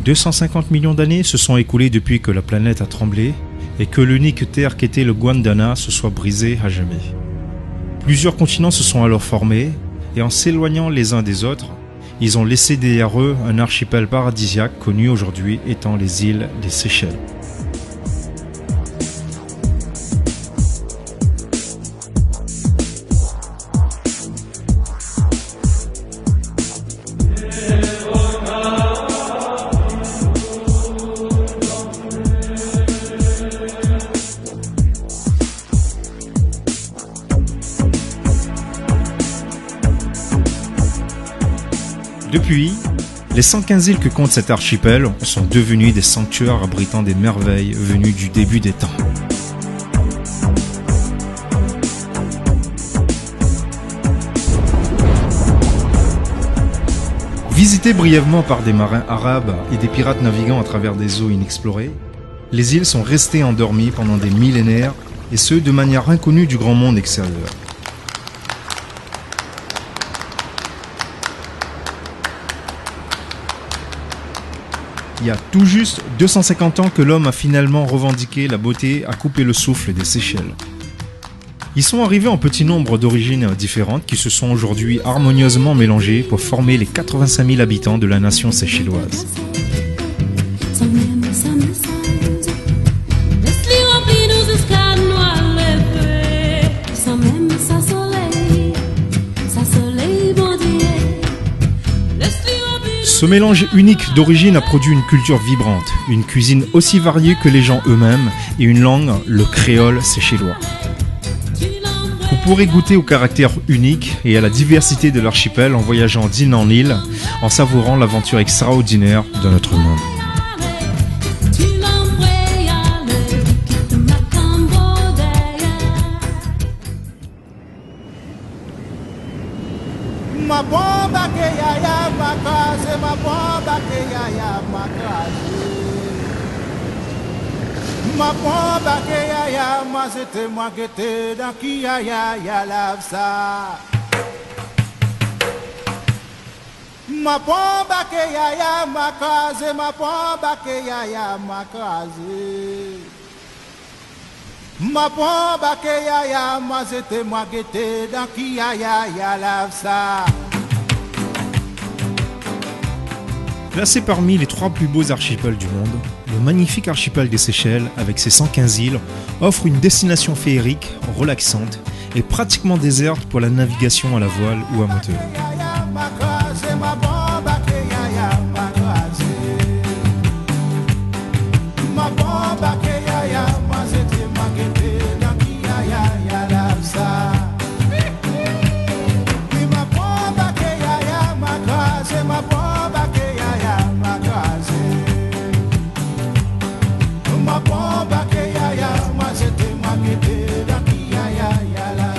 250 millions d'années se sont écoulées depuis que la planète a tremblé et que l'unique terre qu'était le Gondwana se soit brisée à jamais. Plusieurs continents se sont alors formés et en s'éloignant les uns des autres, ils ont laissé derrière eux un archipel paradisiaque connu aujourd'hui étant les îles des Seychelles. Depuis, les 115 îles que compte cet archipel sont devenues des sanctuaires abritant des merveilles venues du début des temps. Visitées brièvement par des marins arabes et des pirates naviguant à travers des eaux inexplorées, les îles sont restées endormies pendant des millénaires et ce de manière inconnue du grand monde extérieur. Il y a tout juste 250 ans que l'homme a finalement revendiqué la beauté à couper le souffle des Seychelles. Ils sont arrivés en petit nombre d'origines différentes qui se sont aujourd'hui harmonieusement mélangées pour former les 85 000 habitants de la nation séchelloise. Ce mélange unique d'origine a produit une culture vibrante, une cuisine aussi variée que les gens eux-mêmes et une langue, le créole séchellois. Vous pourrez goûter au caractère unique et à la diversité de l'archipel en voyageant d'île en île, en savourant l'aventure extraordinaire de notre monde. Ma bomba que yaya makaze, ma bomba que yaya makaze. Ma bomba que yaya, moi c'était moi qui étais dans qui yaya ya lave ça. Ma bomba que yaya makaze, ma bomba que yaya makaze. Ma bomba que yaya, moi c'était moi qui étais dans qui yaya ya lave ça. Placé parmi les 3 plus beaux archipels du monde, le magnifique archipel des Seychelles, avec ses 115 îles, offre une destination féerique, relaxante et pratiquement déserte pour la navigation à la voile ou à moteur.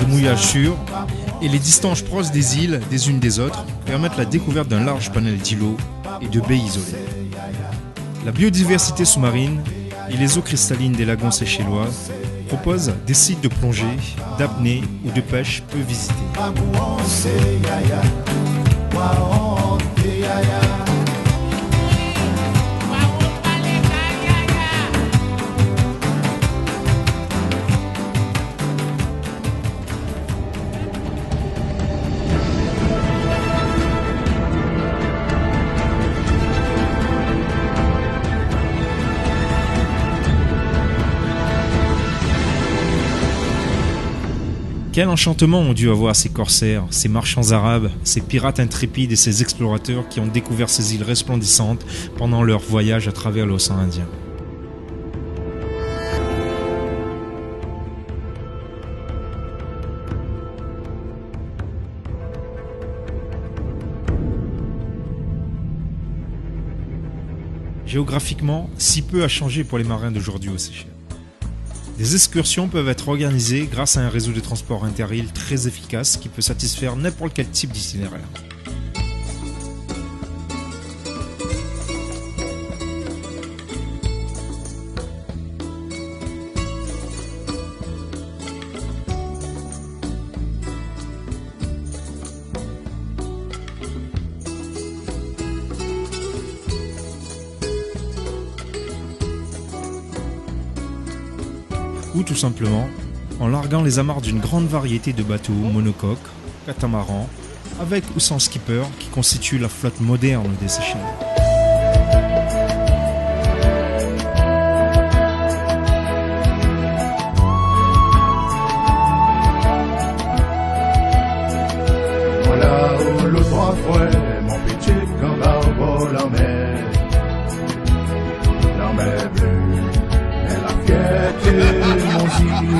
Mouillage sûr et les distances proches des îles des unes des autres permettent la découverte d'un large panel d'îlots et de baies isolées. La biodiversité sous-marine et les eaux cristallines des lagons séchellois proposent des sites de plongée, d'apnée ou de pêche peu visités. Quel enchantement ont dû avoir ces corsaires, ces marchands arabes, ces pirates intrépides et ces explorateurs qui ont découvert ces îles resplendissantes pendant leur voyage à travers l'océan Indien. Géographiquement, si peu a changé pour les marins d'aujourd'hui aux Seychelles. Des excursions peuvent être organisées grâce à un réseau de transport inter-îles très efficace qui peut satisfaire n'importe quel type d'itinéraire. ou tout simplement en larguant les amarres d'une grande variété de bateaux monocoques, catamarans, avec ou sans skipper qui constituent la flotte moderne des Seychelles. Voilà où le trois fois mon petit combat pour la mer bleue, et la fierté mon île.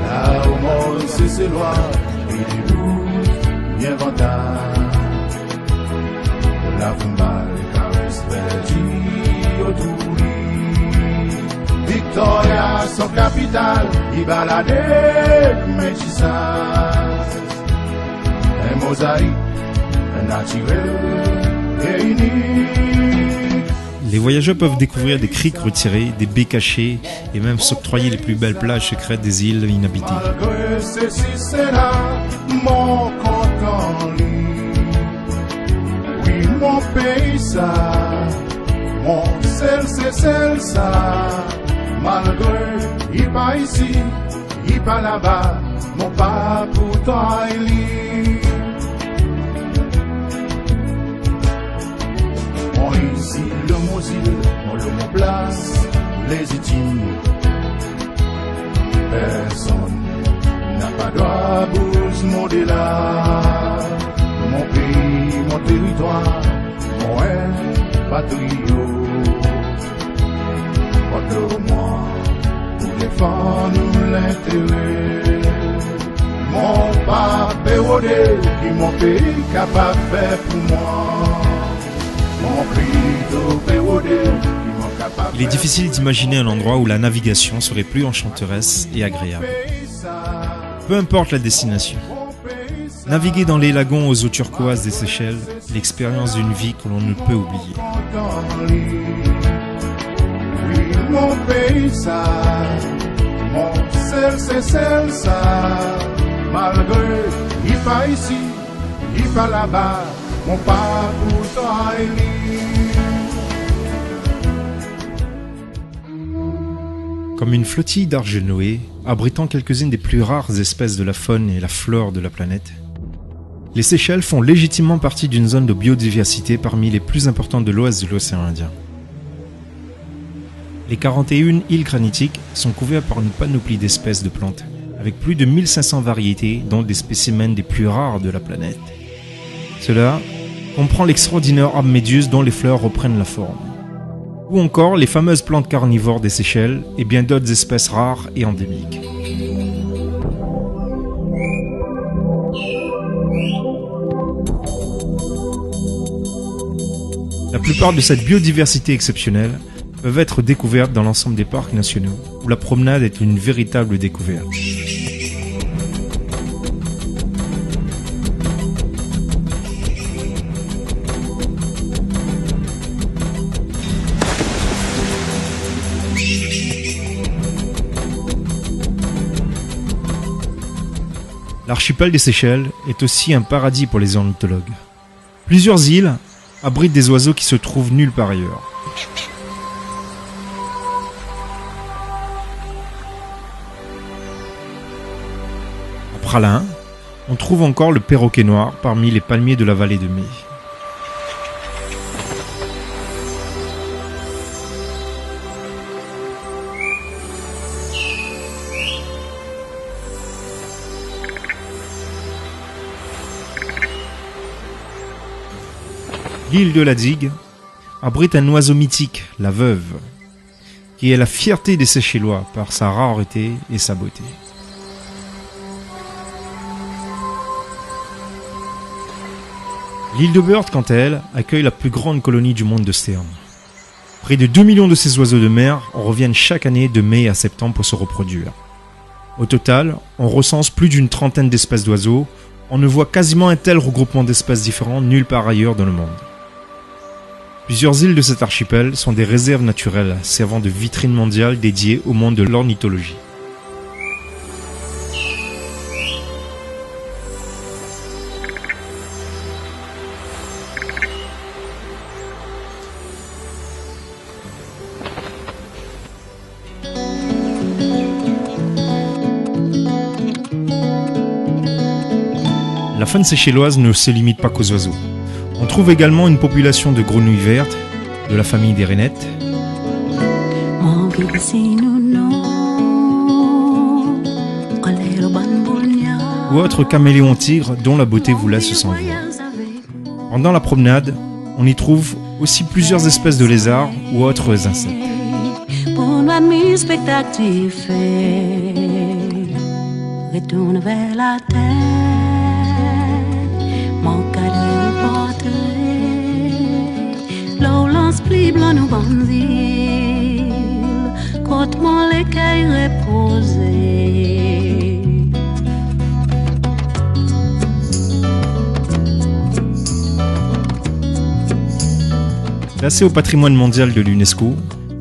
Là où mon c'est loin, il est doux, bien ventant. La fumba, caresse, verdi, autour. Victoria, son capitale, il baladait, métissage. Un mosaïque, un naturel et unique. Les voyageurs peuvent découvrir des criques retirées, des baies cachées et même s'octroyer les plus belles plages secrètes des îles inhabitées. Malgré ceci, c'est là mon compte en ligne. Oui, mon pays, ça, mon sel, c'est celle, ça. Malgré, il pas ici, il pas là-bas, mon pas pourtant il lit. Mon ici, le mot île, le mot place, légitime. Personne n'a pas droit à bouger mon délà. Mon pays, mon territoire, mon patrio. Porte-moi pour défendre l'intérêt. Mon pape érodé, qui mon pays capable de faire pour moi. Mon pays érodé, qui mon capable. Il est difficile d'imaginer un endroit où la navigation serait plus enchanteresse et agréable. Peu importe la destination. Naviguer dans les lagons aux eaux turquoises des Seychelles, l'expérience d'une vie que l'on ne peut oublier. Mon pays, ça, mon sel, c'est celle, ça. Malgré, il pas ici, il pas là-bas, mon pas pour toi Comme une flottille d'arches de Noé, abritant quelques-unes des plus rares espèces de la faune et la flore de la planète, les Seychelles font légitimement partie d'une zone de biodiversité parmi les plus importantes de l'ouest de l'océan Indien. Les 41 îles granitiques sont couvertes par une panoplie d'espèces de plantes, avec plus de 1500 variétés, dont des spécimens des plus rares de la planète. Cela comprend l'extraordinaire arbre méduse dont les fleurs reprennent la forme, ou encore les fameuses plantes carnivores des Seychelles et bien d'autres espèces rares et endémiques. La plupart de cette biodiversité exceptionnelle peuvent être découvertes dans l'ensemble des parcs nationaux, où la promenade est une véritable découverte. L'archipel des Seychelles est aussi un paradis pour les ornithologues. Plusieurs îles abritent des oiseaux qui se trouvent nulle part ailleurs. À Praslin, on trouve encore le perroquet noir parmi les palmiers de la vallée de Mai. L'île de la Digue abrite un oiseau mythique, la veuve, qui est la fierté des Seychellois par sa rareté et sa beauté. L'île de Bird, quant à elle, accueille la plus grande colonie du monde de sternes. Près de 2 millions de ces oiseaux de mer reviennent chaque année de mai à septembre pour se reproduire. Au total, on recense plus d'une trentaine d'espèces d'oiseaux. On ne voit quasiment un tel regroupement d'espèces différentes nulle part ailleurs dans le monde. Plusieurs îles de cet archipel sont des réserves naturelles servant de vitrine mondiale dédiée au monde de l'ornithologie. faune séchelloise ne se limite pas qu'aux oiseaux. On trouve également une population de grenouilles vertes, de la famille des rainettes, ou autres caméléons tigres dont la beauté vous laisse sans voix. Pendant la promenade, on y trouve aussi plusieurs espèces de lézards ou autres insectes. Retourne vers la terre, mon cadeau porterait, l'eau lance pli blanc nous bandit, côte mon l'écaille reposée. Classée au patrimoine mondial de l'UNESCO,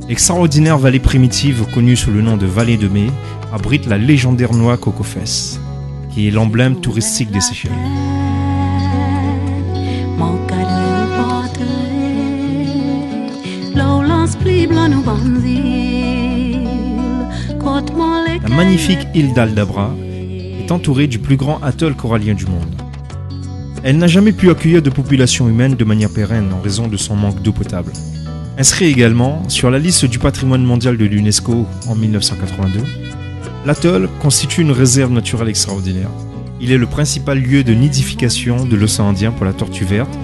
l'extraordinaire vallée primitive connue sous le nom de Vallée de Mai abrite la légendaire noix Cocofès, qui est l'emblème touristique des Seychelles. La magnifique île d'Aldabra est entourée du plus grand atoll corallien du monde. Elle n'a jamais pu accueillir de population humaine de manière pérenne en raison de son manque d'eau potable. Inscrit également sur la liste du patrimoine mondial de l'UNESCO en 1982, l'atoll constitue une réserve naturelle extraordinaire. Il est le principal lieu de nidification de l'océan Indien pour la tortue verte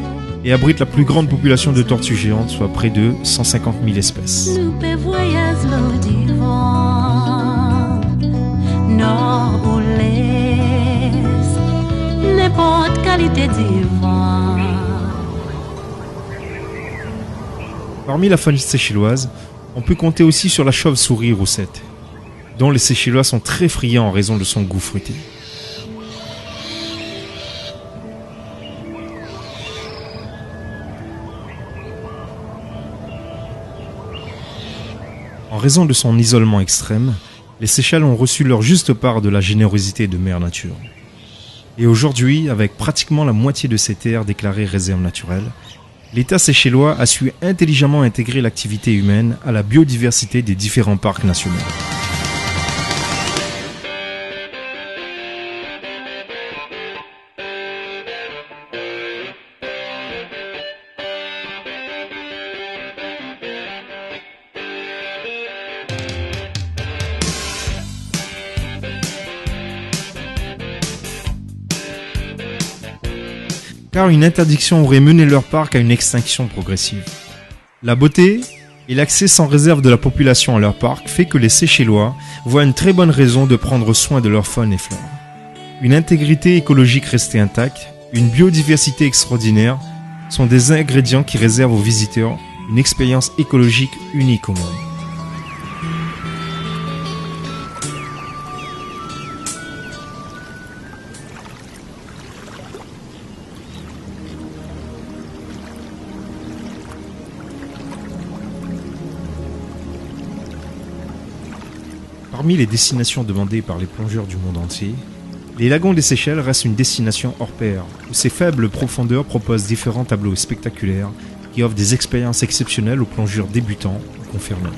et abrite la plus grande population de tortues géantes, soit près de 150 000 espèces. Parmi la faune séchelloise, on peut compter aussi sur la chauve-souris roussette, dont les Seychellois sont très friands en raison de son goût fruité. En raison de son isolement extrême, les Seychelles ont reçu leur juste part de la générosité de Mère Nature. Et aujourd'hui, avec pratiquement la moitié de ces terres déclarées réserves naturelles, l'État séchellois a su intelligemment intégrer l'activité humaine à la biodiversité des différents parcs nationaux. Car une interdiction aurait mené leur parc à une extinction progressive. La beauté et l'accès sans réserve de la population à leur parc fait que les Seychellois voient une très bonne raison de prendre soin de leur faune et flore. Une intégrité écologique restée intacte, une biodiversité extraordinaire sont des ingrédients qui réservent aux visiteurs une expérience écologique unique au monde. Parmi les destinations demandées par les plongeurs du monde entier, les lagons des Seychelles restent une destination hors pair, où ses faibles profondeurs proposent différents tableaux spectaculaires qui offrent des expériences exceptionnelles aux plongeurs débutants ou confirmés.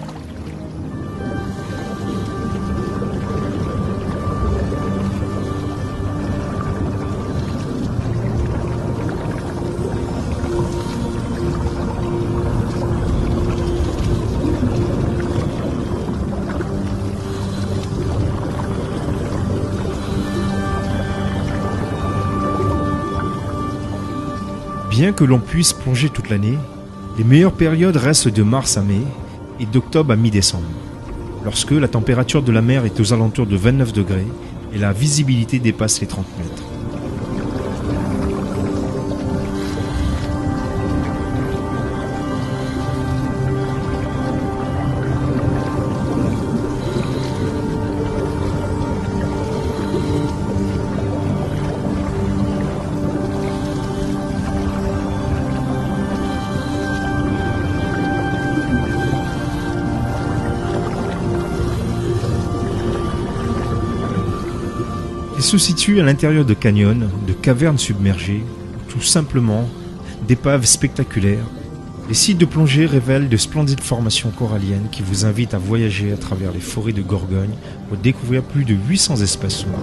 Bien que l'on puisse plonger toute l'année, les meilleures périodes restent de mars à mai et d'octobre à mi-décembre, lorsque la température de la mer est aux alentours de 29 degrés et la visibilité dépasse les 30 mètres. Il se situe à l'intérieur de canyons, de cavernes submergées, ou tout simplement d'épaves spectaculaires. Les sites de plongée révèlent de splendides formations coralliennes qui vous invitent à voyager à travers les forêts de Gorgogne pour découvrir plus de 800 espèces sauvages.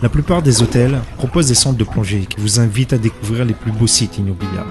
La plupart des hôtels proposent des centres de plongée qui vous invitent à découvrir les plus beaux sites inoubliables.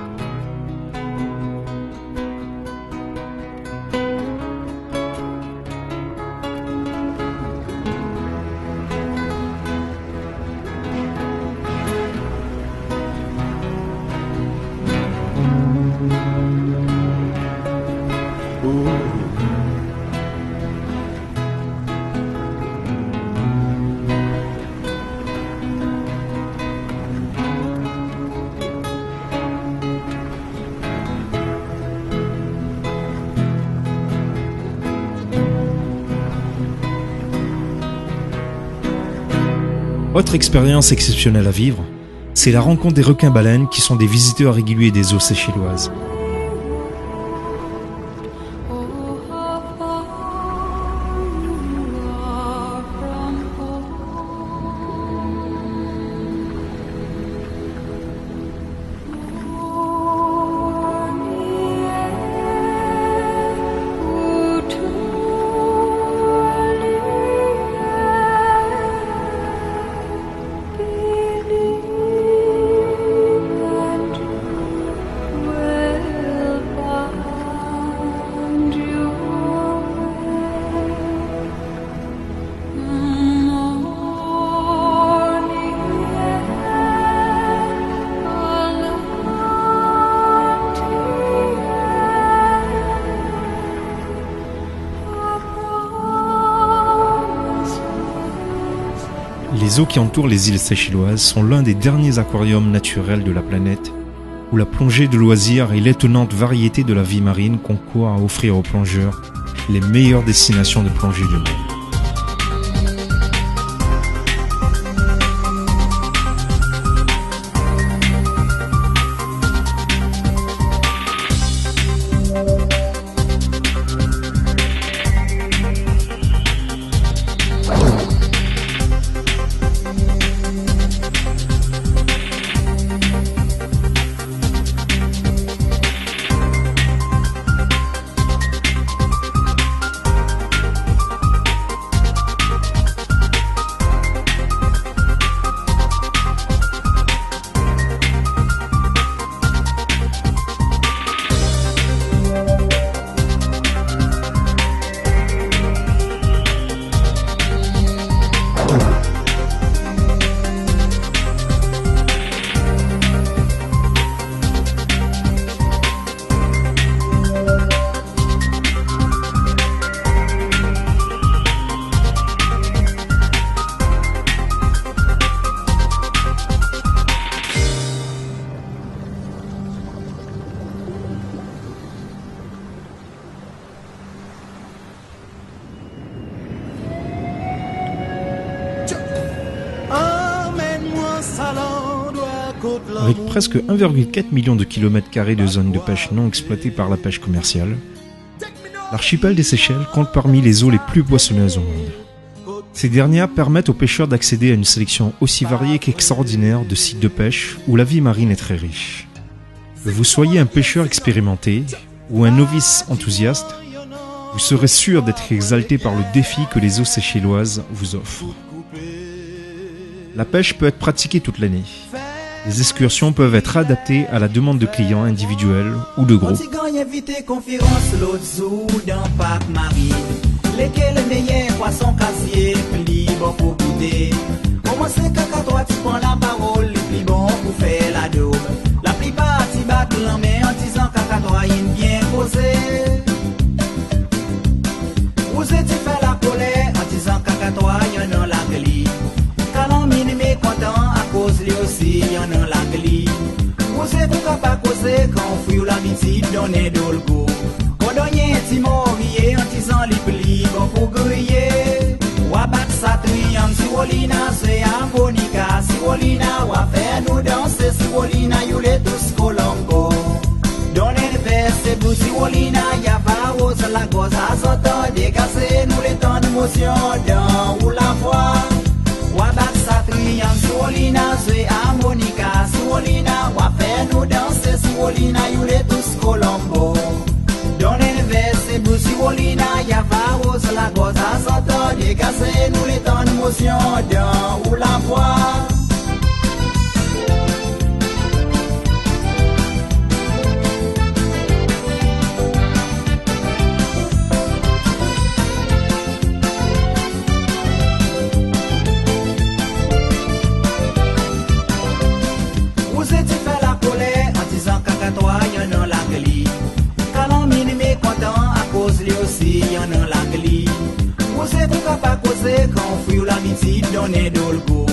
Autre expérience exceptionnelle à vivre, c'est la rencontre des requins-baleines qui sont des visiteurs réguliers des eaux séchelloises. Les eaux qui entourent les îles Seychelloises sont l'un des derniers aquariums naturels de la planète, où la plongée de loisirs et l'étonnante variété de la vie marine concourent à offrir aux plongeurs les meilleures destinations de plongée du monde. Avec presque 1,4 million de kilomètres carrés de zones de pêche non exploitées par la pêche commerciale, l'archipel des Seychelles compte parmi les eaux les plus poissonneuses au monde. Ces dernières permettent aux pêcheurs d'accéder à une sélection aussi variée qu'extraordinaire de sites de pêche où la vie marine est très riche. Que vous soyez un pêcheur expérimenté ou un novice enthousiaste, vous serez sûr d'être exalté par le défi que les eaux seychelloises vous offrent. La pêche peut être pratiquée toute l'année. Les excursions peuvent être adaptées à la demande de clients individuels ou de groupes. La plupart t'y battent la main en disant qu'à bien posé. Vous êtes fait la colère en disant qu'à toi y'en a la gli. Quand mine mécontent à cause lui aussi y'en a la gli. Vous êtes pas causer quand fouille l'habitude donner de le goût. Codonnier timorier en disant les plis bon pour griller. Wabat satriam si wolina c'est harmonica si wolina wa faire nous danser si wolina you les tous colombo. Donnez le verset pour si wolina ya va rose la gosse à soto dégasser nous les temps d'émotion dans ou la voix. Wabat satriam si wolina c'est harmonica si wolina wa faire nous danser si wolina you les tous colombo. Donnez le verset pour si wolina ya va rose la gosse à soto dégasser nous les temps d'émotion dans ou la voix. c'est pour capable causer quand fouille l'amitié donner d'olgo.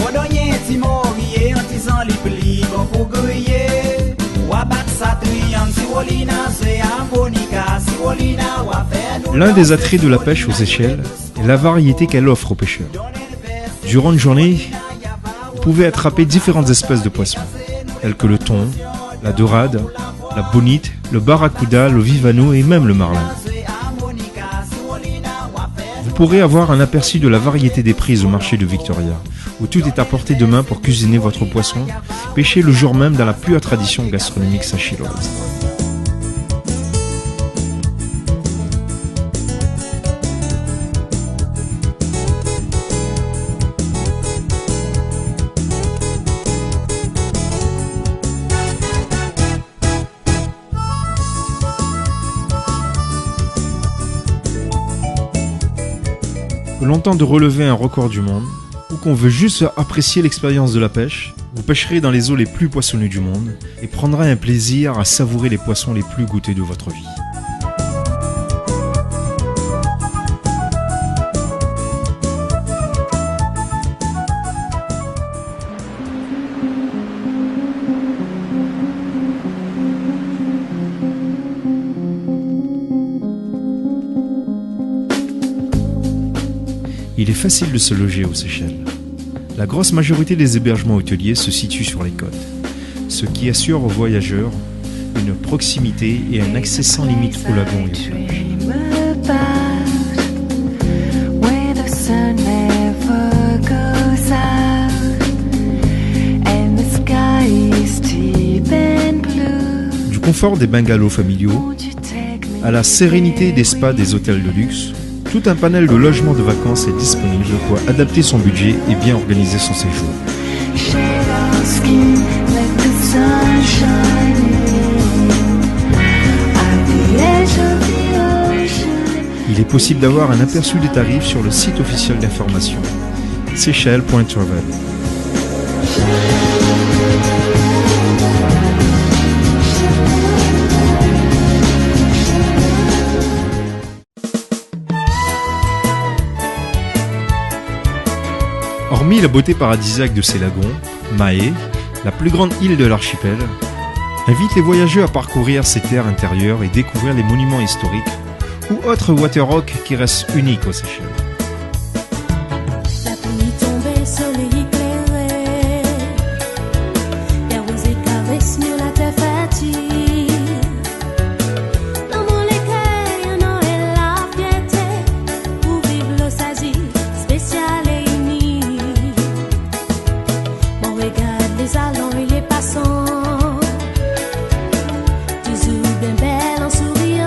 On donne un petit morier en disant les plis bon pour griller. Ou abattre sa triangle si Wolina c'est harmonica si Wolina ou à faire. L'un des attraits de la pêche aux Seychelles est la variété qu'elle offre aux pêcheurs. Durant une journée, vous pouvez attraper différentes espèces de poissons, tels que le thon, la dorade, la bonite, le barracuda, le vivano et même le marlin. Vous pourrez avoir un aperçu de la variété des prises au marché de Victoria, où tout est à portée de main pour cuisiner votre poisson, pêché le jour même dans la pure tradition gastronomique seychelloise. Que l'on tente de relever un record du monde, ou qu'on veut juste apprécier l'expérience de la pêche, vous pêcherez dans les eaux les plus poissonnées du monde et prendrez un plaisir à savourer les poissons les plus goûtés de votre vie. Il est facile de se loger aux Seychelles. La grosse majorité des hébergements hôteliers se situent sur les côtes, ce qui assure aux voyageurs une proximité et un accès sans limite au lagon et aux plages. Du confort des bungalows familiaux à la sérénité des spas des hôtels de luxe, tout un panel de logements de vacances est disponible pour adapter son budget et bien organiser son séjour. Il est possible d'avoir un aperçu des tarifs sur le site officiel d'information seychelles.travel. Hormis la beauté paradisiaque de ces lagons, Mahé, la plus grande île de l'archipel, invite les voyageurs à parcourir ses terres intérieures et découvrir les monuments historiques ou autres waterrocks qui restent uniques aux Seychelles. La pluie tombait, soleil éclairé, la rosée caresse mieux la terre fatiguée. Dans mon écueil, un an et la fierté, pour vivre l'osasie spéciale et unie. On regarde les allants et les passants, toujours bien belle en souriant.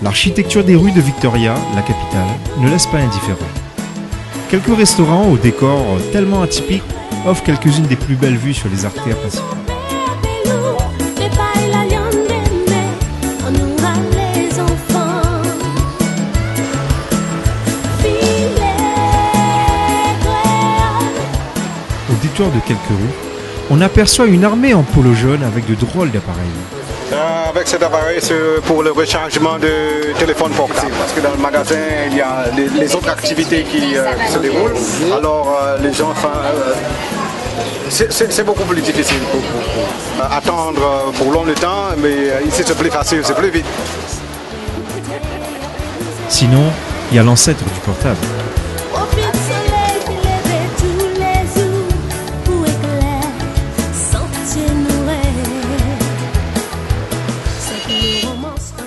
L'architecture des rues de Victoria, la capitale, ne laisse pas indifférent. Quelques restaurants au décor tellement atypique offrent quelques-unes des plus belles vues sur les artères principales. Au détour de quelques rues, on aperçoit une armée en polo jaune avec de drôles d'appareils. Avec cet appareil, c'est pour le rechargement de téléphone portable. Parce que dans le magasin, il y a les autres activités qui se déroulent. Alors, les gens, c'est beaucoup plus difficile pour attendre pour longtemps, mais ici, c'est plus facile, c'est plus vite. Sinon, il y a l'ancêtre du portable.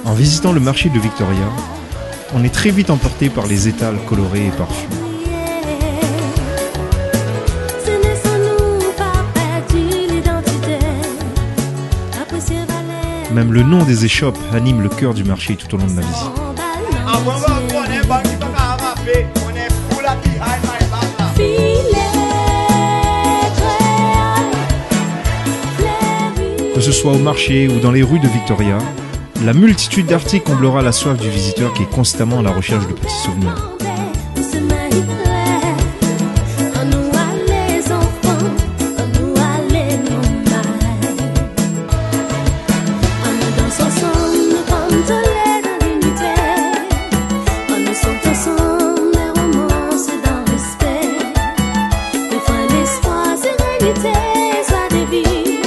En visitant le marché de Victoria, on est très vite emporté par les étals colorés et parfumés. Même le nom des échoppes anime le cœur du marché tout au long de ma visite. Que ce soit au marché ou dans les rues de Victoria, la multitude d'articles comblera la soif du visiteur qui est constamment à la recherche de petits souvenirs. y clair. On nous a les enfants, on nous a les nomades. On nous danse ensemble comme de l'air dans l'unité. On nous chante ensemble les romances dans le respect. Des fois l'espoir, sérénité, joie de vie.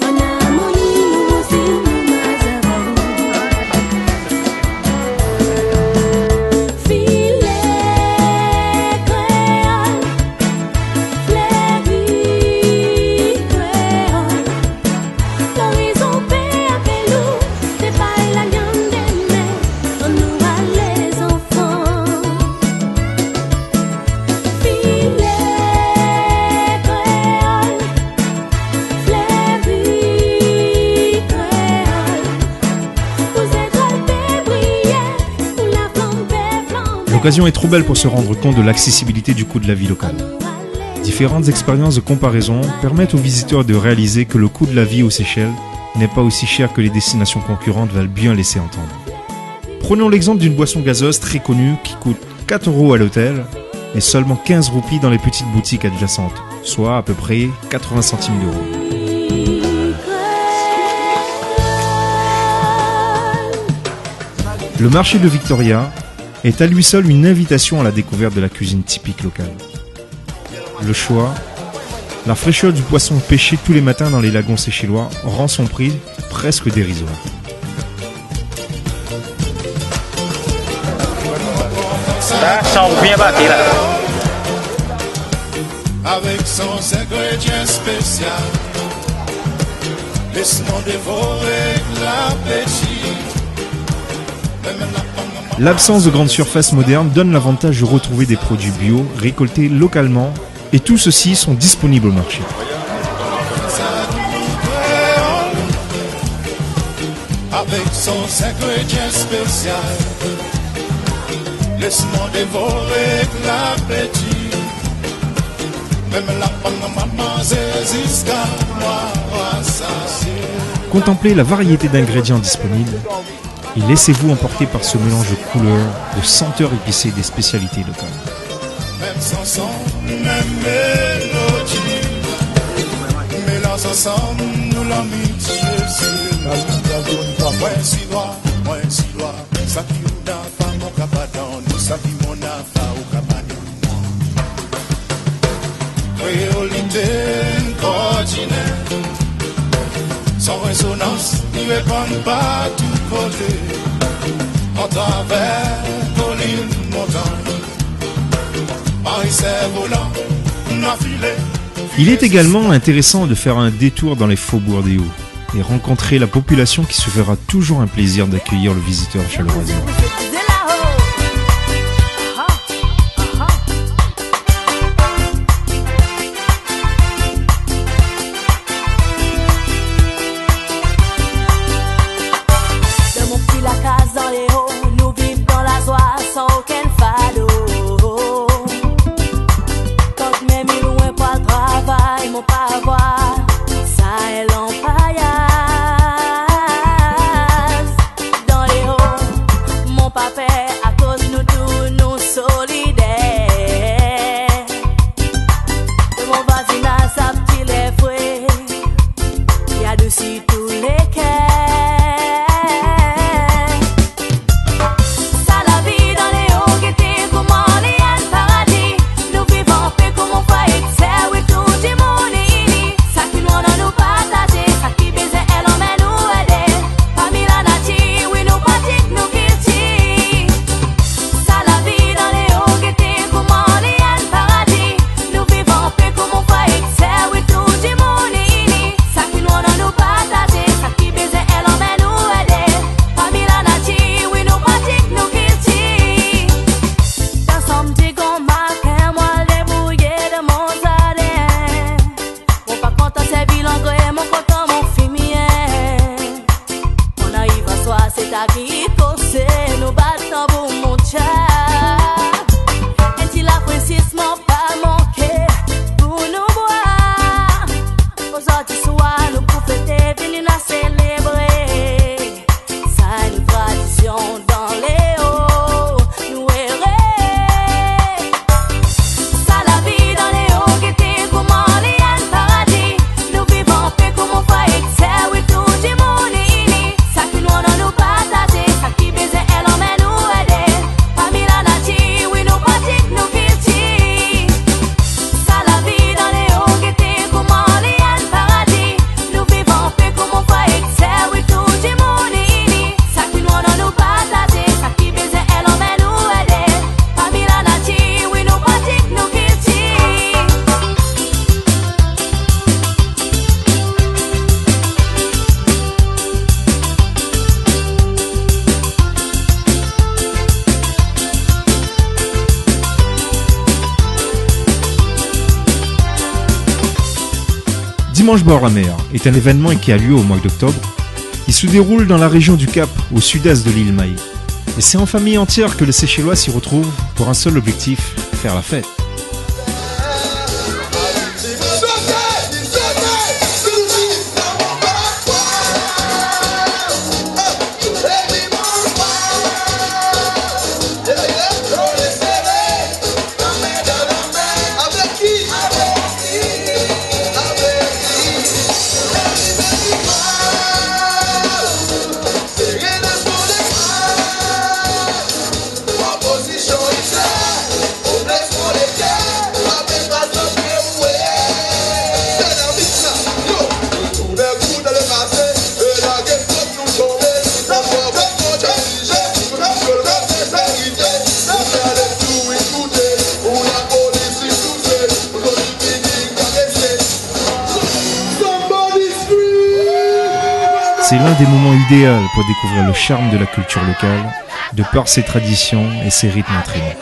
On a harmonie, nous aussi, nous mazabou. Filet créole, fleuri créole. L'horizon paix avec nous, c'est pas la viande des mers. On nous a les enfants. Filet créole, fleuri créole. Vous êtes paix briller, pour la flamme paix flamber. L'occasion est trop belle pour se rendre compte de l'accessibilité du coût de la vie locale. Différentes expériences de comparaison permettent aux visiteurs de réaliser que le coût de la vie aux Seychelles n'est pas aussi cher que les destinations concurrentes veulent bien laisser entendre. Prenons l'exemple d'une boisson gazeuse très connue qui coûte 4 € à l'hôtel et seulement 15 roupies dans les petites boutiques adjacentes, soit à peu près 80 centimes d'euros. Le marché de Victoria est à lui seul une invitation à la découverte de la cuisine typique locale. Le choix, la fraîcheur du poisson pêché tous les matins dans les lagons séchellois rend son prix presque dérisoire. Ça semble bien battu là. Avec son ingrédient spécial. Laisse-moi dévorer l'appétit. L'absence de grandes surfaces modernes donne l'avantage de retrouver des produits bio, récoltés localement, et tous ceux-ci sont disponibles au marché. Avec son ingrédient spécial. Laisse-moi dévorer l'appétit. Même la pomme maman jusqu'à moi rassasier. Contemplez la variété d'ingrédients disponibles et laissez-vous emporter par ce mélange de couleurs, de senteurs épicées des spécialités locales. Même chanson, même mélodie. Mélange ensemble, nous l'amitié. Moi si droit, ça qui nous n'a pas mon capadon, nous ça qui mon affaire au cabanon. Créolité continent, sans résonance, nous répondons pas tout côté. En travers, colline, montagne, Paris c'est volant, on a filé. Il est également intéressant de faire un détour dans les faubourgs des Hauts et rencontrer la population qui se fera toujours un plaisir d'accueillir le visiteur chaleureusement. De mon petit la case dans les hauts, nous vivons dans la joie sans aucun fado. Quand même il loin pas le travail, mon pas voir, ça est l'empaillage. Dans les hauts, mon Dimanche bord la mer est un événement qui a lieu au mois d'octobre. Il se déroule dans la région du Cap, au sud-est de l'île Maï. Et c'est en famille entière que les Seychellois s'y retrouvent pour un seul objectif, faire la fête. C'est l'un des moments idéaux pour découvrir le charme de la culture locale, de par ses traditions et ses rythmes entraînants.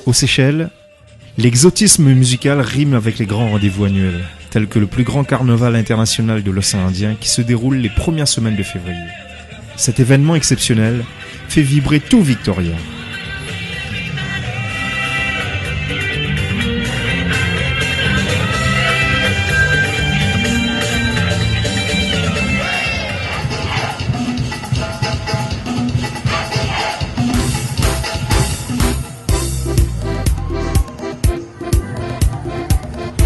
Aux Seychelles, l'exotisme musical rime avec les grands rendez-vous annuels, tels que le plus grand carnaval international de l'océan Indien qui se déroule les premières semaines de février. Cet événement exceptionnel fait vibrer tout Victoria.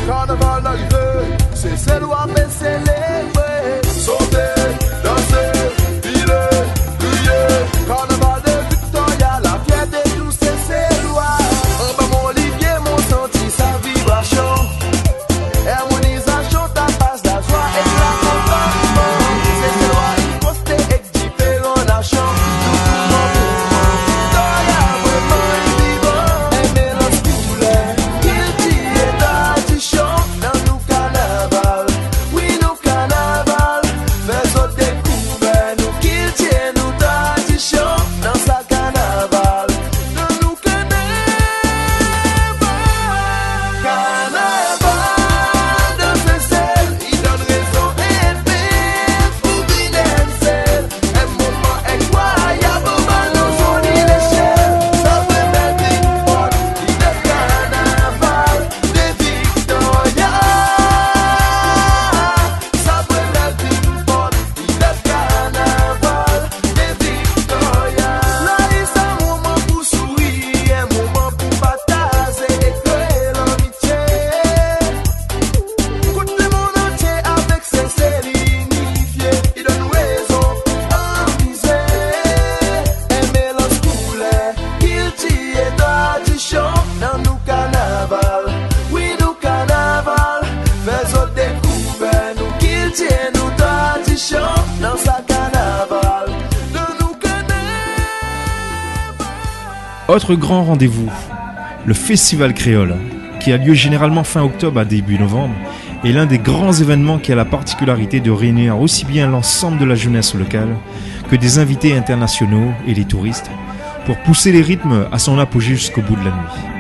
Carnaval arrivé, c'est celle où appelle célébrer. Sauter, danser, filer, crier. Carnaval de Victoria, la fierté de tous ces Célois. En bas mon Olivier, mon senti sa vibration. Harmonisation, ta passe la joie et la compassion. C'est Célois, il posté et différents nations. Victoria, vraiment est vivant. Un mélange spirituel, il dit et dans nous carnaval, oui nous carnaval. Autre grand rendez-vous, le Festival Créole, qui a lieu généralement fin octobre à début novembre, est l'un des grands événements qui a la particularité de réunir aussi bien l'ensemble de la jeunesse locale que des invités internationaux et les touristes pour pousser les rythmes à son apogée jusqu'au bout de la nuit.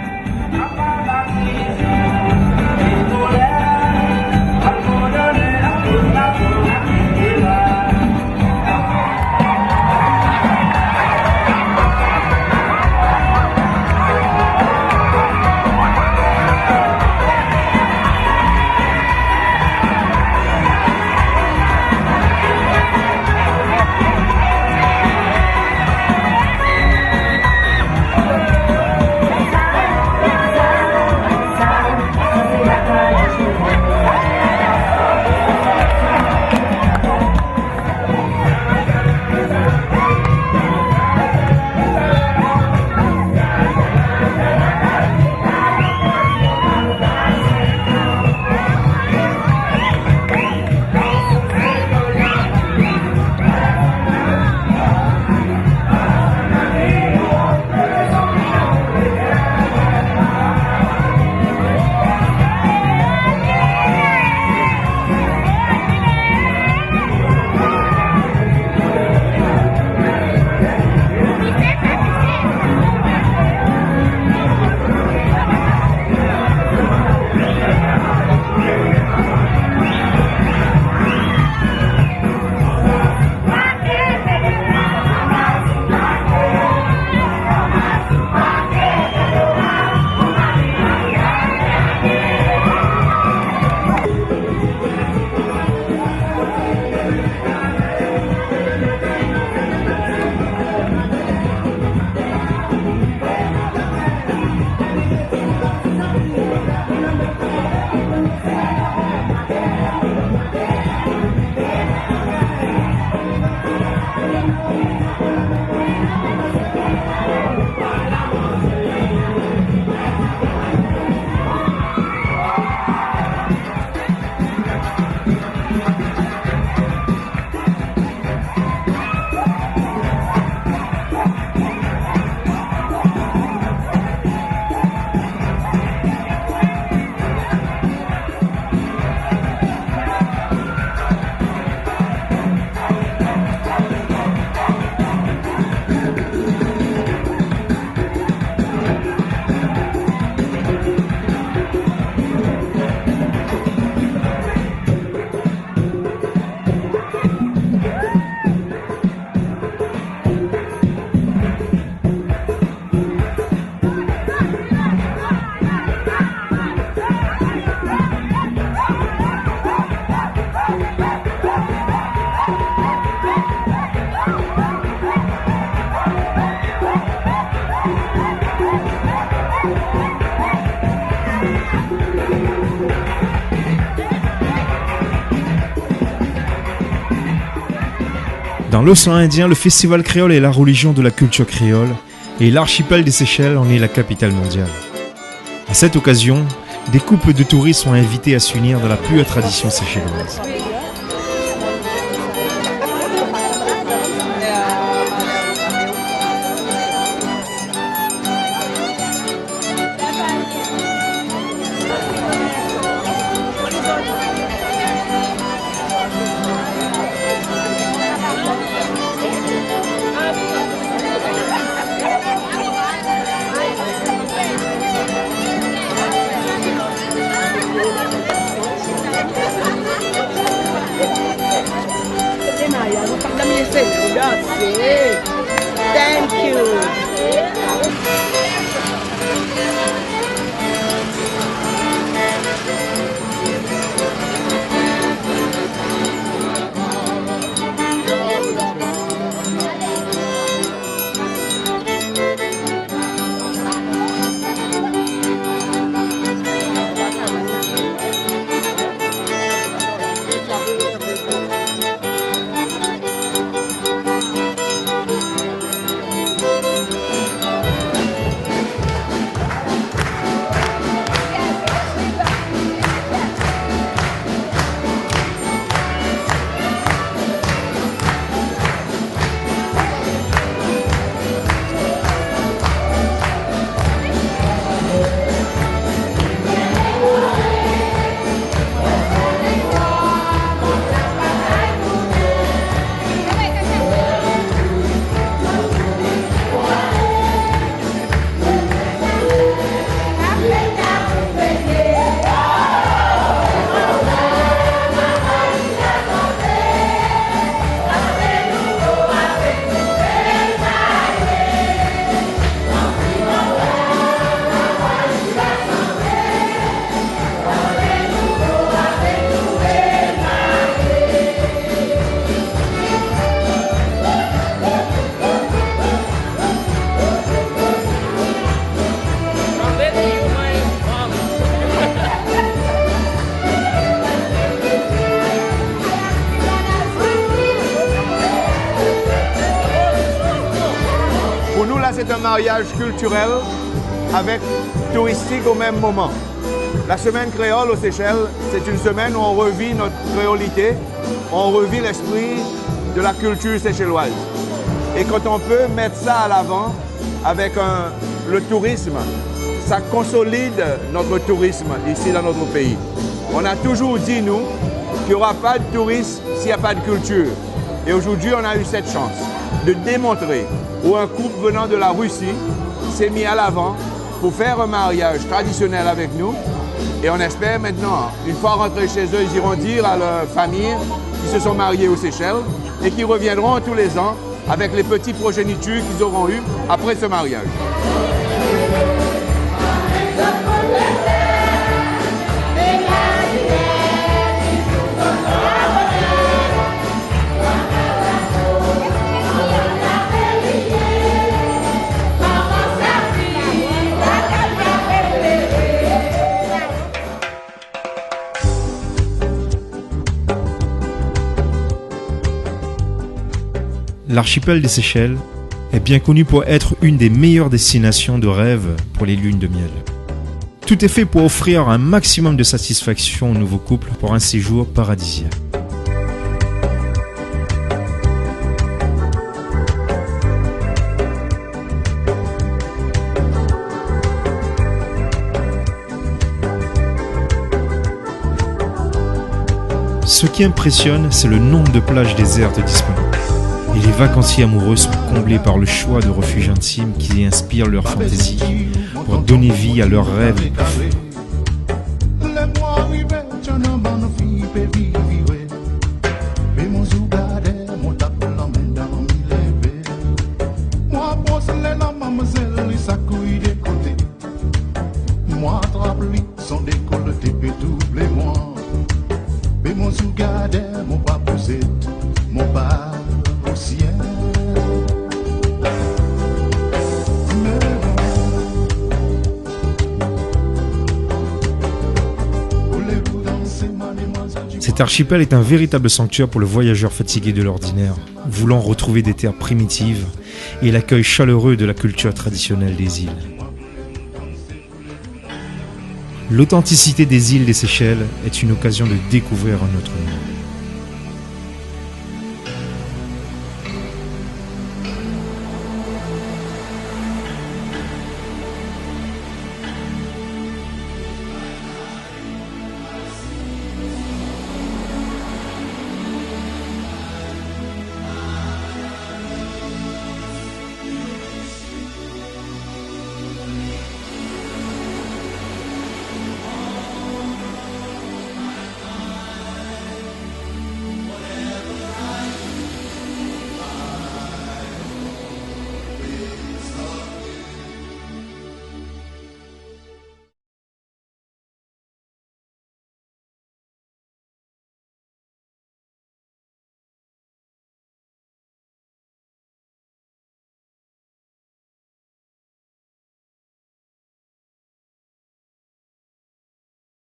Dans l'océan Indien, le festival créole est la religion de la culture créole et l'archipel des Seychelles en est la capitale mondiale. À cette occasion, des couples de touristes sont invités à s'unir dans la pure tradition séchelloise. Thank you. c'est un mariage culturel avec touristique au même moment. La semaine créole aux Seychelles, c'est une semaine où on revit notre créolité, on revit l'esprit de la culture séchelloise. Et quand on peut mettre ça à l'avant avec le tourisme, ça consolide notre tourisme ici dans notre pays. On a toujours dit, nous, qu'il n'y aura pas de tourisme s'il n'y a pas de culture. Et aujourd'hui, on a eu cette chance de démontrer où un couple venant de la Russie s'est mis à l'avant pour faire un mariage traditionnel avec nous. Et on espère maintenant, une fois rentrés chez eux, ils iront dire à leur famille qu'ils se sont mariés aux Seychelles et qu'ils reviendront tous les ans avec les petits progénitures qu'ils auront eus après ce mariage. L'archipel des Seychelles est bien connu pour être une des meilleures destinations de rêve pour les lunes de miel. Tout est fait pour offrir un maximum de satisfaction aux nouveaux couples pour un séjour paradisiaque. Ce qui impressionne, c'est le nombre de plages désertes disponibles. Et les vacanciers amoureux sont comblés par le choix de refuges intimes qui inspirent leur fantaisie pour donner vie à leurs rêves les plus fous. Cet archipel est un véritable sanctuaire pour le voyageur fatigué de l'ordinaire, voulant retrouver des terres primitives et l'accueil chaleureux de la culture traditionnelle des îles. L'authenticité des îles des Seychelles est une occasion de découvrir un autre monde.